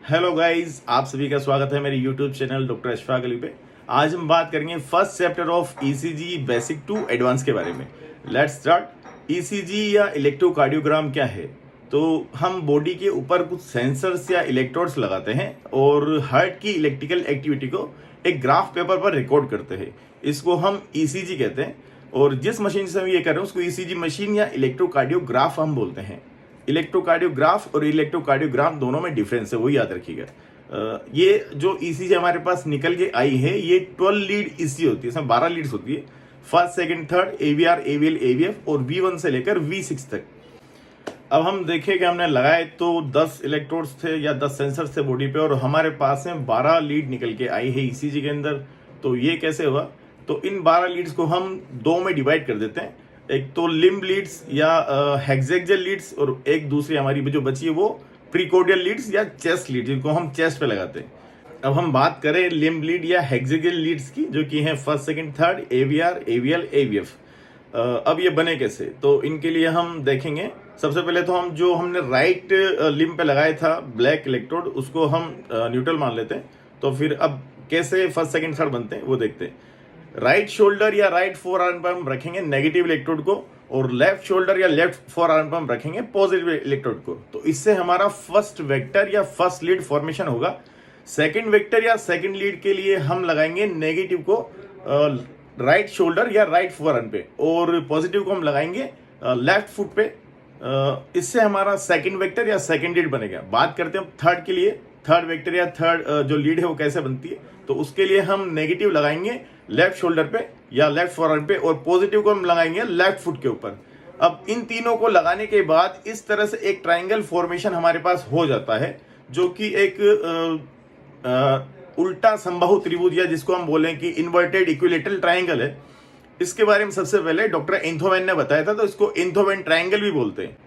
Hello guys, आप सभी का स्वागत है मेरे YouTube channel doctor Ashfaq Ali पे। आज हम बात करेंगे first chapter of ECG basic to advance के बारे में। Let's start. ईसीजी या इलेक्ट्रोकार्डियोग्राम क्या है? तो हम बॉडी के ऊपर कुछ सेंसर्स या इलेक्ट्रोड्स लगाते हैं और हार्ट की इलेक्ट्रिकल एक्टिविटी को एक ग्राफ पेपर पर रिकॉर्ड करते हैं। इसको हम ईसीजी कहते हैं और जिस मशीन से हम ये कर रहे हैं उसको ईसीजी मशीन या इलेक्ट्रोकार्डियोग्राफ हम बोलते हैं। इलेक्ट्रोकार्डियोग्राफ और इलेक्ट्रोकार्डियोग्राम दोनों में डिफरेंस है, वही याद रखिएगा। ये जो ईसीजी हमारे पास निकल के आई है ये 12 लीड ईसीजी होती है, इसमें 12 लीड्स होती है। First, second, third, AVR, AVL, aVF और V1 से लेकर V6 तक। अब हम देखें कि हमने लगाए तो 10 इलेक्ट्रोड्स थे या 10 सेंसर्स थे बॉडी पे और हमारे पास में 12 लीड निकल के आई है ईसीजी के अंदर। तो ये कैसे हुआ? तो इन 12 लीड्स को हम दो में डिवाइड कर देते हैं। एक तो लिम्ब लीड्स या हेक्सेक्सल लीड्स और एक दूसरी हमारी जो बची है वो प्रीकोर्डियल लीड्स या चेस्ट लीड, जिनको हम चेस्ट पे लगाते हैं। अब हम बात करें लिम्ब लीड या हेक्सेक्सल लीड्स की, जो कि हैं first, second, third, AVR, AVL, aVF. अब ये बने कैसे? तो इनके लिए हम देखेंगे। सबसे पहले तो हमने राइट लिम्ब पे लगाया था ब्लैक इलेक्ट्रोड, उसको हम न्यूट्रल मान लेते हैं। तो फिर अब कैसे फर्स्ट, सेकंड, थर्ड बनते हैं वो देखते हैं। राइट शोल्डर या राइट फोर आर्म पर हम रखेंगे नेगेटिव इलेक्ट्रोड को और लेफ्ट शोल्डर या लेफ्ट फोर आर्म पर हम रखेंगे पॉजिटिव इलेक्ट्रोड को। तो इससे हमारा फर्स्ट वेक्टर या फर्स्ट लीड फॉर्मेशन होगा। सेकंड वेक्टर या सेकंड लीड के लिए हम लगाएंगे नेगेटिव को राइट शोल्डर या राइट फोर आर्म पे और पॉजिटिव को हम लगाएंगे लेफ्ट फुट पे। इससे हमारा सेकंड वेक्टर या सेकंड लीड बनेगा। बात करते हैं थर्ड के लिए। थर्ड वेक्टर या थर्ड जो लीड है वो कैसे बनती है? तो उसके लिए हम नेगेटिव लगाएंगे लेफ्ट शोल्डर पे या लेफ्ट फोरआर्म पे और पॉजिटिव को हम लगाएंगे लेफ्ट फुट के ऊपर। अब इन तीनों को लगाने के बाद इस तरह से एक ट्रायंगल फॉर्मेशन हमारे पास हो जाता है, जो कि एक उल्टा समबाहु त्रिभुज या जिसको हम बोलें कि इन्वर्टेड इक्विलेटरल ट्रायंगल है। इसके बारे में सबसे पहले डॉक्टर एंथोवेन ने बताया था, तो इसको एंथोवेन ट्रायंगल भी बोलते हैं।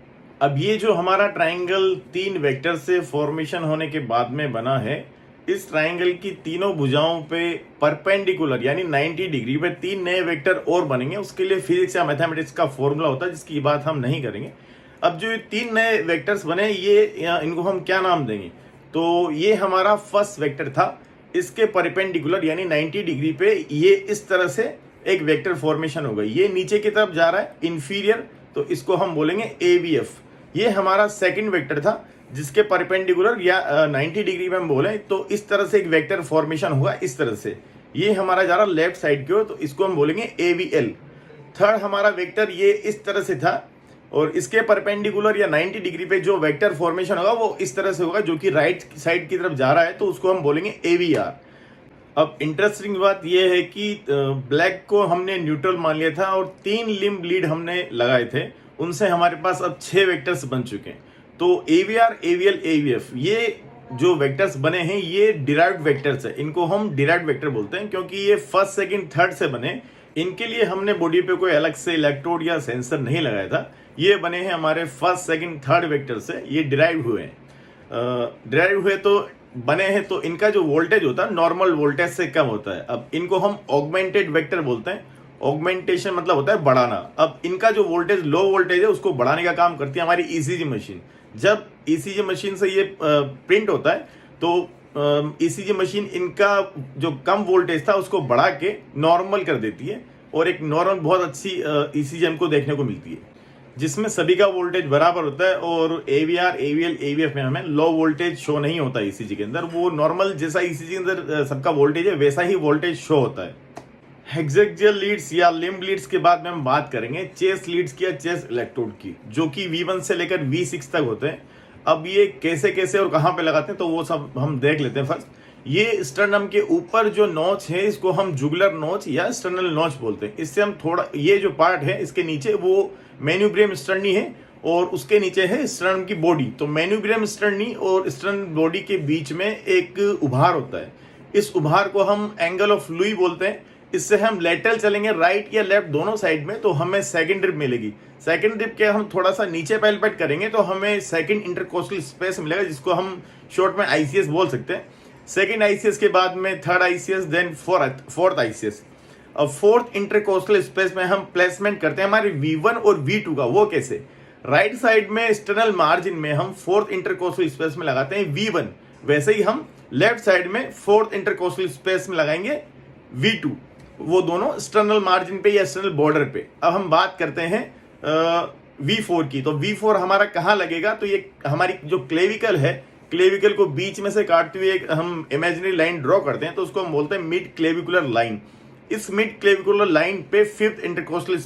अब ये जो हमारा ट्रायंगल 3 वेक्टर से फॉर्मेशन होने के बाद में बना है, इस ट्रायंगल की तीनों भुजाओं पे परपेंडिकुलर यानी 90 डिग्री पे 3 नए वेक्टर और बनेंगे। उसके लिए फिजिक्स या मैथमेटिक्स का फॉर्मूला होता है, जिसकी बात हम नहीं करेंगे। अब जो ये 3 नए वेक्टर्स बने, इनको हम क्या नाम देंगे? तो ये हमारा फर्स्ट वेक्टर था। इसके परपेंडिकुलर यानी 90 डिग्री पे ये इस तरह से एक वेक्टर फॉर्मेशन होगा। ये नीचे की तरफ जा रहा है इंफीरियर, तो इसको हम बोलेंगे एवीएफ। ये हमारा सेकंड वेक्टर था जिसके परपेंडिकुलर या 90 डिग्री में हम बोले तो इस तरह से एक वेक्टर फॉर्मेशन होगा। इस तरह से ये हमारा जा रहा लेफ्ट साइड की ओर, तो इसको हम बोलेंगे एवीएल। थर्ड हमारा वेक्टर ये इस तरह से था और इसके परपेंडिकुलर या 90 डिग्री पे जो वेक्टर फॉर्मेशन होगा वो इस तरह से होगा, जो कि राइट साइड की तरफ जा रहा है, तो उसको हम बोलेंगे एवीआर। अब इंटरेस्टिंग बात यह है कि ब्लैक को हमने न्यूट्रल मान लिया था और 3 लिम्ब लीड हमने लगाए थे, उनसे हमारे पास अब 6 वेक्टर्स बन चुके हैं। तो एवीआर, एवीएल, एवीएफ ये जो वेक्टर्स बने हैं ये डिराइव्ड वेक्टर्स है। इनको हम डिराइव्ड वेक्टर बोलते हैं क्योंकि ये फर्स्ट, सेकंड, थर्ड से बने। इनके लिए हमने बॉडी पे कोई अलग से इलेक्ट्रोड या सेंसर नहीं लगाया था। ये बने हैं हमारे फर्स्ट, सेकंड, थर्ड वेक्टर से। ये डिराइव हुए हैं। डिराइव हुए तो बने हैं, तो इनका जो वोल्टेज होता है नॉर्मल वोल्टेज से कम होता है। अब इनको हम ऑगमेंटेड वेक्टर बोलते हैं। ऑगमेंटेशन मतलब होता है बढ़ाना। अब इनका जो वोल्टेज लो वोल्टेज है उसको बढ़ाने का काम करती है हमारी ईसीजी मशीन। जब ईसीजी मशीन से ये प्रिंट होता है तो ईसीजी मशीन इनका जो कम वोल्टेज था उसको बढ़ा के नॉर्मल कर देती है और एक नॉर्मल बहुत अच्छी ईसीजी हमको देखने को मिलती है, जिसमें सभी का वोल्टेज बराबर होता है। और एवीआर, एवीएल, एवीएफ में हमें लो वोल्टेज शो नहीं होता ईसीजी के अंदर। वो नॉर्मल जैसा ईसीजी के अंदर सबका वोल्टेज है वैसा ही वोल्टेज शो होता है। हेक्सेक्सल लीड्स या लिम्ब लीड्स के बाद में हम बात करेंगे चेस्ट लीड्स की या चेस्ट इलेक्ट्रोड की, जो कि V1 से लेकर V6 तक होते हैं। अब ये कैसे कैसे और कहाँ पे लगाते हैं तो वो सब हम देख लेते हैं। फर्स्ट, ये स्टर्नम के ऊपर जो नोच है इसको हम जुगुलर नोच या स्टर्नल नोच बोलते हैं। इससे हम थोड़ा, ये जो पार्ट है इसके नीचे वो मेन्यूब्रियम स्टर्नी है और उसके नीचे है स्टर्नम की बॉडी। तो मेन्यूब्रियम स्टर्नी और स्टर्नल बॉडी के बीच में एक उभार होता है। इस उभार को हम एंगल ऑफ लुई बोलते हैं। इससे हम लेटरल चलेंगे राइट या लेफ्ट दोनों साइड में तो हमें सेकंड रिब मिलेगी। सेकंड रिब के हम थोड़ा सा नीचे पैलपेट करेंगे तो हमें सेकंड इंटरकोस्टल स्पेस मिलेगा, जिसको हम शॉर्ट में आईसीएस बोल सकते हैं। सेकंड आईसीएस के बाद में third ICS, then fourth ICS. अब फोर्थ इंटरकोस्टल स्पेस में हम प्लेसमेंट करते हैं हमारे V1 और V2 का। वो कैसे? राइट साइड में एक्सटर्नल मार्जिन में हम फोर्थ इंटरकोस्टल स्पेस में लगाते हैं V1। वैसे ही हम लेफ्ट साइड में फोर्थ इंटरकोस्टल स्पेस में लगाएंगे V2, वो दोनों एक्सटर्नल मार्जिन पे या एक्सटर्नल बॉर्डर पे। अब हम बात करते हैं V4 की। तो V4 हमारा कहाँ लगेगा, तो ये हमारी जो क्लेविकल है, क्लेविकल को बीच में से काटते हुए एक हम इमेजिनरी लाइन ड्रॉ करते हैं, तो उसको हम बोलते हैं मिड क्लेविकुलर लाइन। इस मिड क्लेविकुलर लाइन पे फिफ्थ इंटरकोस्टल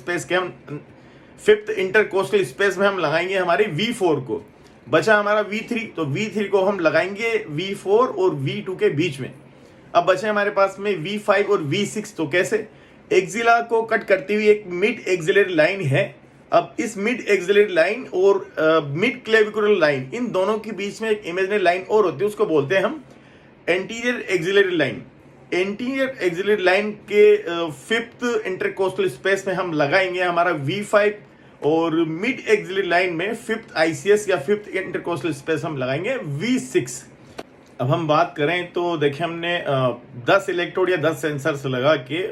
स्पेस में हम लगाएंगे हमारे V4 को। बचा हमारा V3, तो V3 को हम लगाएंगे V4 और V2 के बीच में। अब बचे हमारे पास में V5 और V6, तो कैसे, एक्सिला को कट करती हुई एक मिड एक्सिलरी लाइन है। अब इस मिड एक्सिलरी लाइन और मिड क्लेविकुलर लाइन, इन दोनों के बीच में एक इमेजिनरी लाइन और होती है, उसको बोलते हैं हम anterior axillary line. Anterior axillary line के फिफ्थ इंटरकोस्टल स्पेस में हम लगाएंगे हमारा V5 और मिड एक्सिलरी लाइन में फिफ्थ ICS या फिफ्थ इंटरकोस्टल स्पेस हम लगाएंगे V6। अब हम बात करें तो देखिए हमने 10 इलेक्ट्रोड या 10 सेंसर्स लगा के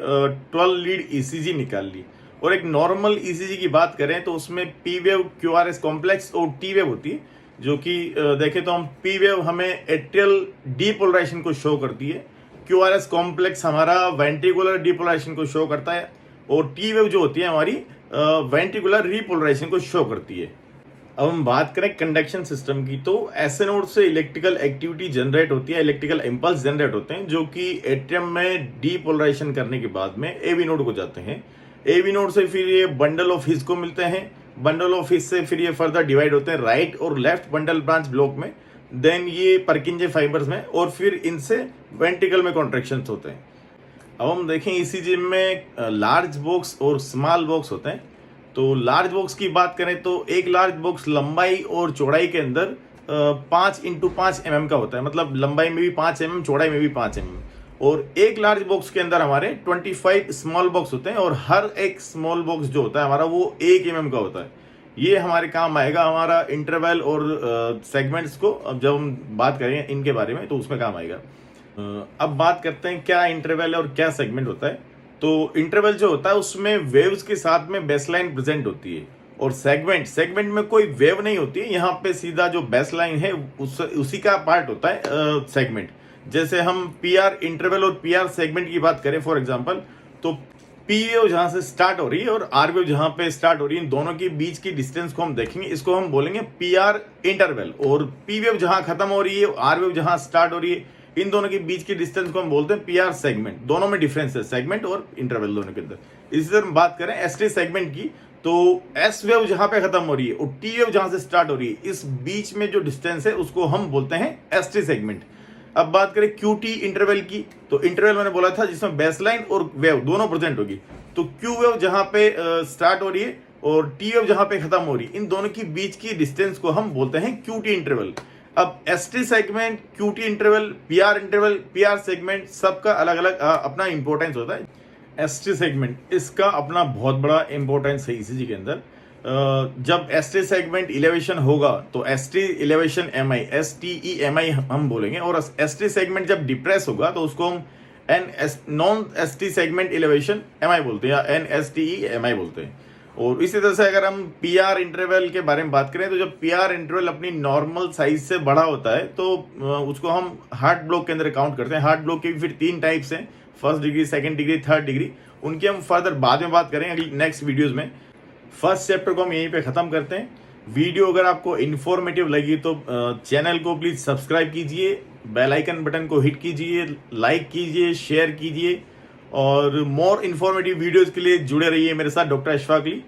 12 लीड ECG निकाल ली। और एक नॉर्मल ECG की बात करें तो उसमें P वेव, QRS कॉम्प्लेक्स और T वेव होती है, जो कि देखें तो हम P वेव हमें एट्रियल डीपोलराइजेशन को शो करती है, QRS कॉम्प्लेक्स हमारा वेंट्रिकुलर डीपोलराइजेशन को शो करता है, और T वेव जो होती है हमारी वेंट्रिकुलर रीपोलराइजेशन को शो करती है। अब हम बात करें कंडक्शन सिस्टम की, तो ऐसे नोड से इलेक्ट्रिकल एक्टिविटी जनरेट होती है, इलेक्ट्रिकल इंपल्स जनरेट होते हैं, जो कि एट्रियम में डीपोलराइजेशन करने के बाद में AV नोड को जाते हैं। AV नोड से फिर ये बंडल ऑफ हिज को मिलते हैं, बंडल ऑफ हिज से फिर ये फर्दर डिवाइड होते हैं राइट और लेफ्ट बंडल ब्रांच ब्लॉक में, देन ये परकिंजे फाइबर्स में, और फिर इनसे वेंट्रिकल में कॉन्ट्रैक्शंस होते हैं। अब हम देखें ECG में लार्ज बॉक्स और स्मॉल बॉक्स होते हैं। तो लार्ज बॉक्स की बात करें तो एक लार्ज बॉक्स लंबाई और चौड़ाई के अंदर 5 × 5 mm का होता है, मतलब लंबाई में भी 5 mm, चौड़ाई में भी 5 mm। और एक लार्ज बॉक्स के अंदर हमारे 25 स्मॉल बॉक्स होते हैं, और हर एक स्मॉल बॉक्स जो होता है हमारा वो 1 mm का होता है। ये हमारे काम आएगा हमारा इंटरवल और सेगमेंट्स को, अब जब हम बात करें इनके बारे में तो उसमें काम आएगा। अब बात करते हैं क्या इंटरवल और क्या सेगमेंट होता है। तो इंटरवल जो होता है उसमें वेव्स के साथ में बेसलाइन प्रेजेंट होती है, और सेगमेंट में कोई वेव नहीं होती है, यहाँ पे सीधा जो बेसलाइन है उसी का पार्ट होता है सेगमेंट। जैसे हम PR इंटरवल और PR सेगमेंट की बात करें फॉर एग्जांपल, तो P वेव जहां से स्टार्ट हो रही है और R वेव जहां पे स्टार्ट हो रही है, इन दोनों के बीच की डिस्टेंस को हम देखेंगे, इसको हम बोलेंगे PR इंटरवल। और P वेव जहां खत्म हो रही है, R वेव जहां स्टार्ट हो रही है, इन दोनों के बीच की डिस्टेंस को हम बोलते हैं PR सेगमेंट। दोनों में डिफरेंस है, सेगमेंट और इंटरवल दोनों के अंदर। इसी तरह हम बात करें ST सेगमेंट की, तो S वेव जहां पे खत्म हो रही है और T वेव जहां से स्टार्ट हो रही है, इस बीच में जो डिस्टेंस है उसको हम बोलते हैं ST सेगमेंट। अब बात करें QT इंटरवल की, तो इंटरवल मैंने बोला था जिसमें बेसलाइन और वेव दोनों प्रेजेंट होगी। तो Q वेव जहां पे स्टार्ट हो रही है और T वेव जहां पे खत्म हो रही है, इन दोनों के बीच की डिस्टेंस को हम बोलते हैं QT इंटरवल। अब ST segment, QT interval, PR segment, सबका अलग अलग अपना इंपॉर्टेंस होता है। ST सेगमेंट, इसका अपना बहुत बड़ा इंपॉर्टेंस है ECG के अंदर। जब ST सेगमेंट इलेवेशन होगा तो ST इलेवेशन MI, STE-MI हम बोलेंगे, और ST सेगमेंट जब डिप्रेस होगा तो उसको हम non ST segment elevation MI बोलते हैं, या NSTE-MI बोलते हैं। और इसी तरह से अगर हम PR इंटरवल के बारे में बात करें, तो जब PR इंटरवल अपनी नॉर्मल साइज से बड़ा होता है तो उसको हम हार्ट ब्लॉक के अंदर काउंट करते हैं। हार्ट ब्लॉक के भी फिर 3 टाइप्स हैं, 1st degree, 2nd degree, 3rd degree. उनकी हम फर्दर बाद में बात करेंगे अगली नेक्स्ट वीडियोज में। फर्स्ट चैप्टर को हम यहीं पे ख़त्म करते हैं। वीडियो अगर आपको इन्फॉर्मेटिव लगी तो चैनल को प्लीज़ सब्सक्राइब कीजिए, बेल आइकन बटन को हिट कीजिए, लाइक कीजिए, शेयर कीजिए, और मोर इन्फॉर्मेटिव वीडियोज़ के लिए जुड़े रहिए मेरे साथ, डॉक्टर अशफाक अली।